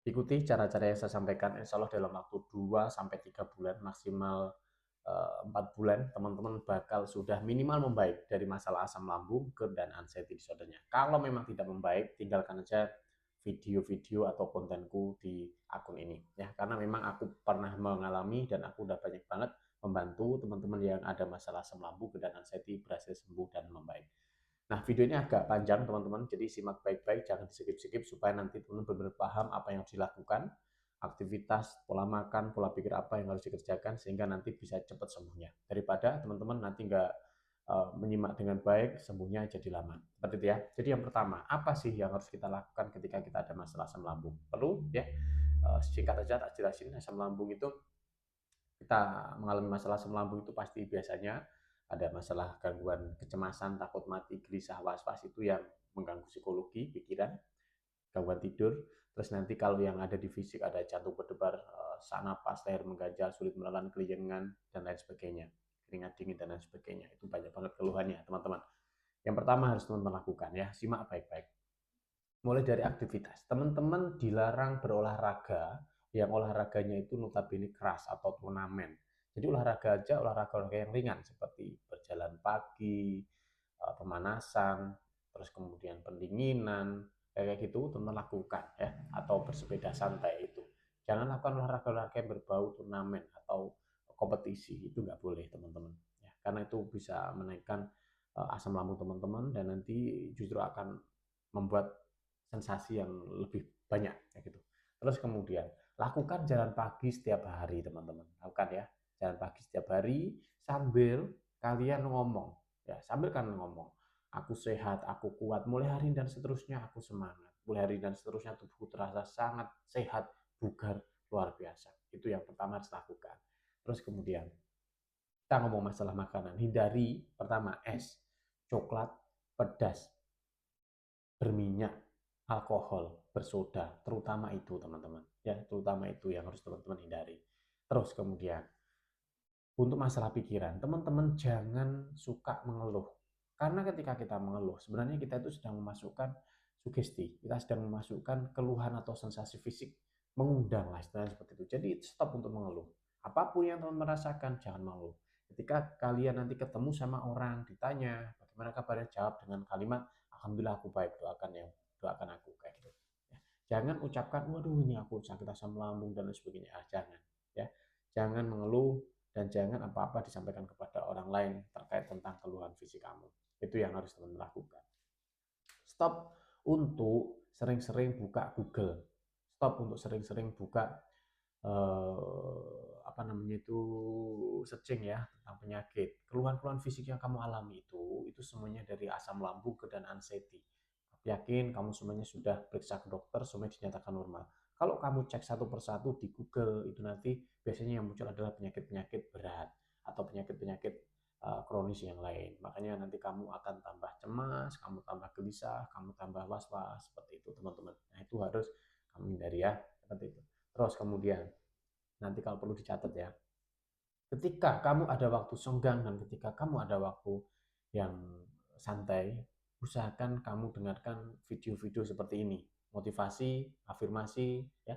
Ikuti cara-cara yang saya sampaikan, insya Allah dalam waktu 2 sampai 3 bulan, maksimal 4 bulan, teman-teman bakal sudah minimal membaik dari masalah asam lambung, GERD, dan anxiety disordernya. Kalau memang tidak membaik, tinggalkan aja video-video atau kontenku di akun ini. Ya, karena memang aku pernah mengalami dan aku udah banyak banget membantu teman-teman yang ada masalah asam lambung, GERD, dan anxiety berhasil sembuh dan membaik. Nah, video ini agak panjang teman-teman, jadi simak baik-baik, jangan di-skip-skip supaya nanti teman-teman benar-benar paham apa yang harus dilakukan, aktivitas, pola makan, pola pikir apa yang harus dikerjakan, sehingga nanti bisa cepat sembuhnya. Daripada teman-teman nanti nggak menyimak dengan baik, sembuhnya jadi lama. Seperti itu ya. Jadi yang pertama, apa sih yang harus kita lakukan ketika kita ada masalah asam lambung? Perlu ya, singkat aja tak jelasin, asam lambung itu kita mengalami masalah asam lambung itu pasti biasanya ada masalah gangguan kecemasan, takut mati, gelisah, was-was itu yang mengganggu psikologi, pikiran, gangguan tidur. Terus nanti kalau yang ada di fisik ada jantung berdebar, sesak napas, leher mengganjal, sulit menelan, keliengan, dan lain sebagainya. Keringat dingin dan lain sebagainya. Itu banyak banget keluhannya, teman-teman. Yang pertama harus teman-teman lakukan ya, simak baik-baik. Mulai dari aktivitas. Teman-teman dilarang berolahraga yang olahraganya itu notabene keras atau turnamen. Jadi olahraga aja, olahraga yang ringan seperti berjalan pagi, pemanasan, terus kemudian pendinginan, kayak gitu teman-teman lakukan ya, atau bersepeda santai itu. Jangan lakukan olahraga-olahraga yang berbau turnamen atau kompetisi, itu nggak boleh teman-teman. Ya, karena itu bisa menaikkan asam lambung teman-teman dan nanti justru akan membuat sensasi yang lebih banyak kayak gitu. Terus kemudian lakukan jalan pagi setiap hari teman-teman. Lakukan ya jalan pagi setiap hari sambil kalian ngomong ya, sambil kalian ngomong aku sehat, aku kuat, mulai hari ini dan seterusnya aku semangat, mulai hari ini dan seterusnya tubuhku terasa sangat sehat, bugar, luar biasa. Itu yang pertama harus lakukan. Terus kemudian kita ngomong masalah makanan, hindari pertama es, coklat, pedas, berminyak, alkohol, bersoda, terutama itu teman-teman. Ya, terutama itu yang harus teman-teman hindari. Terus kemudian untuk masalah pikiran, teman-teman jangan suka mengeluh. Karena ketika kita mengeluh, sebenarnya kita itu sedang memasukkan sugesti, kita sedang memasukkan keluhan atau sensasi fisik, mengundang lah istilahnya seperti itu. Jadi stop untuk mengeluh. Apapun yang teman merasakan, jangan mengeluh. Ketika kalian nanti ketemu sama orang, ditanya bagaimana kabarnya, jawab dengan kalimat alhamdulillah aku baik, doakan aku kayak gitu. Ya. Jangan ucapkan waduh ini aku sakit asam lambung dan lain sebagainya. Jangan ya. Jangan mengeluh dan jangan apa-apa disampaikan kepada orang lain terkait tentang keluhan fisik kamu. Itu yang harus teman-teman lakukan. Stop untuk sering-sering buka Google. Stop untuk sering-sering buka apa namanya itu searching ya tentang penyakit. Keluhan-keluhan fisik yang kamu alami itu semuanya dari asam lambung dan anxiety. Yakin kamu semuanya sudah periksa ke dokter, semuanya dinyatakan normal. Kalau kamu cek satu persatu di Google, itu nanti biasanya yang muncul adalah penyakit-penyakit berat atau penyakit-penyakit kronis yang lain. Makanya nanti kamu akan tambah cemas, kamu tambah gelisah, kamu tambah was-was, seperti itu teman-teman. Nah itu harus kamu hindari ya, seperti itu. Terus kemudian, nanti kalau perlu dicatat ya, ketika kamu ada waktu senggang dan ketika kamu ada waktu yang santai, usahakan kamu dengarkan video-video seperti ini, motivasi, afirmasi, ya,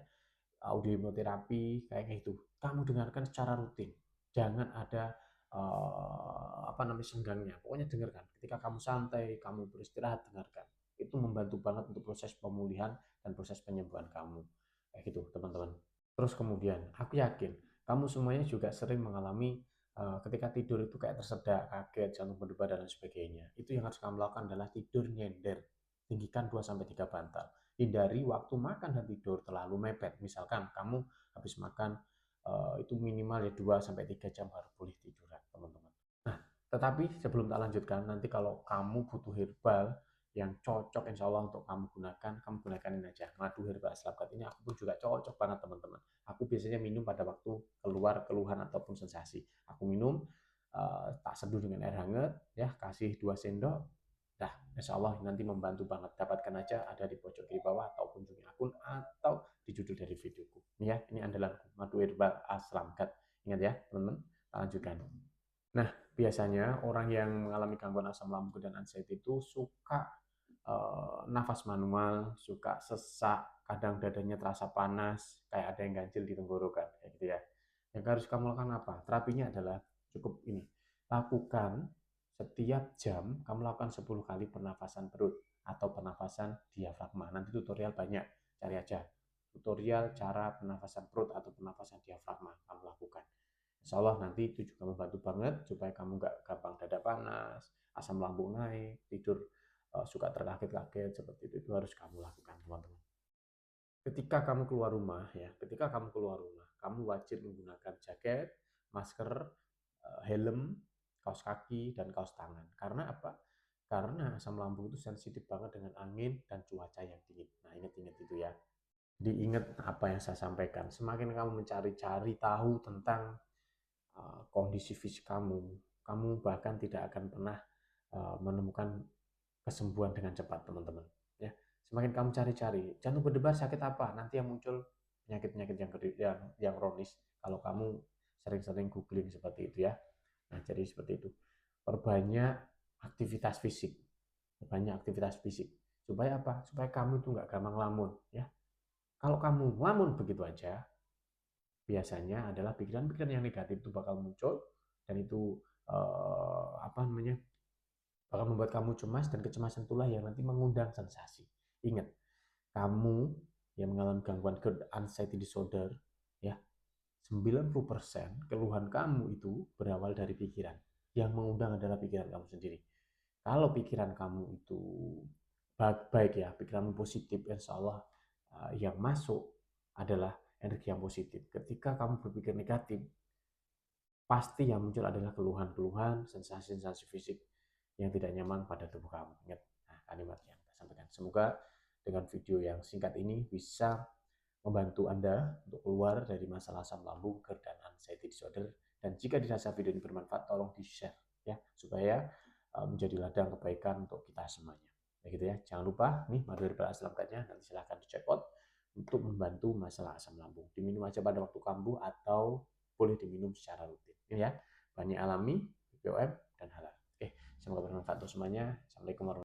audio hipnoterapi kayak gitu. Kamu dengarkan secara rutin. Jangan ada apa namanya senggangnya. Pokoknya dengarkan. Ketika kamu santai, kamu beristirahat, dengarkan. Itu membantu banget untuk proses pemulihan dan proses penyembuhan kamu. Kayak gitu, teman-teman. Terus kemudian, aku yakin kamu semuanya juga sering mengalami ketika tidur itu kayak tersedak, kaget, jantung berdebar dan lain sebagainya. Itu yang harus kamu lakukan adalah tidur nyender. Tinggikan 2 sampai 3 bantal. Hindari waktu makan dan tidur terlalu mepet. Misalkan kamu habis makan itu minimal ya 2 sampai 3 jam baru boleh tiduran, teman-teman. Nah, tetapi sebelum tak lanjutkan, nanti kalau kamu butuh herbal yang cocok insya Allah untuk kamu gunakan ini aja. Madu herbal Aslabkat ini aku pun juga cocok banget teman-teman. Aku biasanya minum pada waktu keluar keluhan ataupun sensasi. Aku minum, tak seduh dengan air hangat, ya kasih 2 sendok, dah insya Allah nanti membantu banget. Dapatkan aja ada di pojok kiri bawah atau kunjungi akun atau di judul dari videoku. Ini ya, ini andalanku, madu herbal Aslamkat. Ingat ya teman-teman, lanjutkan. Nah, biasanya orang yang mengalami gangguan asam lambung dan anxiety itu suka nafas manual, suka sesak, kadang dadanya terasa panas, kayak ada yang ganjil di tenggorokan, kayak gitu ya. Yang harus kamu lakukan apa? Terapinya adalah cukup ini. Lakukan setiap jam, kamu lakukan 10 kali pernafasan perut atau pernafasan diafragma. Nanti tutorial banyak, cari aja. Tutorial cara pernafasan perut atau pernafasan diafragma kamu lakukan. Insya Allah nanti itu juga membantu banget supaya kamu nggak gampang dada panas, asam lambung naik, tidur suka terkaget-kaget seperti itu harus kamu lakukan teman-teman. Ketika kamu keluar rumah, kamu wajib menggunakan jaket, masker, helm, kaos kaki dan kaos tangan. Karena apa? Karena asam lambung itu sensitif banget dengan angin dan cuaca yang dingin. Nah, ingat-ingat itu ya. Diingat apa yang saya sampaikan. Semakin kamu mencari-cari tahu tentang kondisi fisik kamu, kamu bahkan tidak akan pernah menemukan kesembuhan dengan cepat, teman-teman. Ya, semakin kamu cari-cari, jantung berdebar sakit apa, nanti yang muncul penyakit-penyakit yang kronis. Kalau kamu sering-sering googling seperti itu ya. Nah, jadi seperti itu. Perbanyak aktivitas fisik, supaya apa? Supaya kamu itu nggak gampang lamun, ya. Kalau kamu lamun begitu aja, biasanya adalah pikiran-pikiran yang negatif itu bakal muncul dan itu apa namanya bakal membuat kamu cemas dan kecemasan itulah yang nanti mengundang sensasi. Ingat, kamu yang mengalami gangguan GERD anxiety disorder ya 90% keluhan kamu itu berawal dari pikiran. Yang mengundang adalah pikiran kamu sendiri. Kalau pikiran kamu itu baik ya, pikiranmu positif, insya Allah yang masuk adalah energi yang positif. Ketika kamu berpikir negatif, pasti yang muncul adalah keluhan-keluhan, sensasi-sensasi fisik yang tidak nyaman pada tubuh kamu. Ingat, nah, kalimat yang saya sampaikan. Semoga dengan video yang singkat ini bisa membantu Anda untuk keluar dari masalah asam lambung, GERD, dan anxiety disorder. Dan jika dirasa video ini bermanfaat, tolong di-share ya, supaya menjadi ladang kebaikan untuk kita semuanya. Begitu ya. Jangan lupa nih madu herbal asam lambungnya nanti silahkan di-check out untuk membantu masalah asam lambung. Diminum aja pada waktu kambuh atau boleh diminum secara rutin. Ini ya, banyak alami, BPOM, dan halal. Oke, semoga bermanfaat untuk semuanya. Assalamualaikum warahmatullahi wabarakatuh.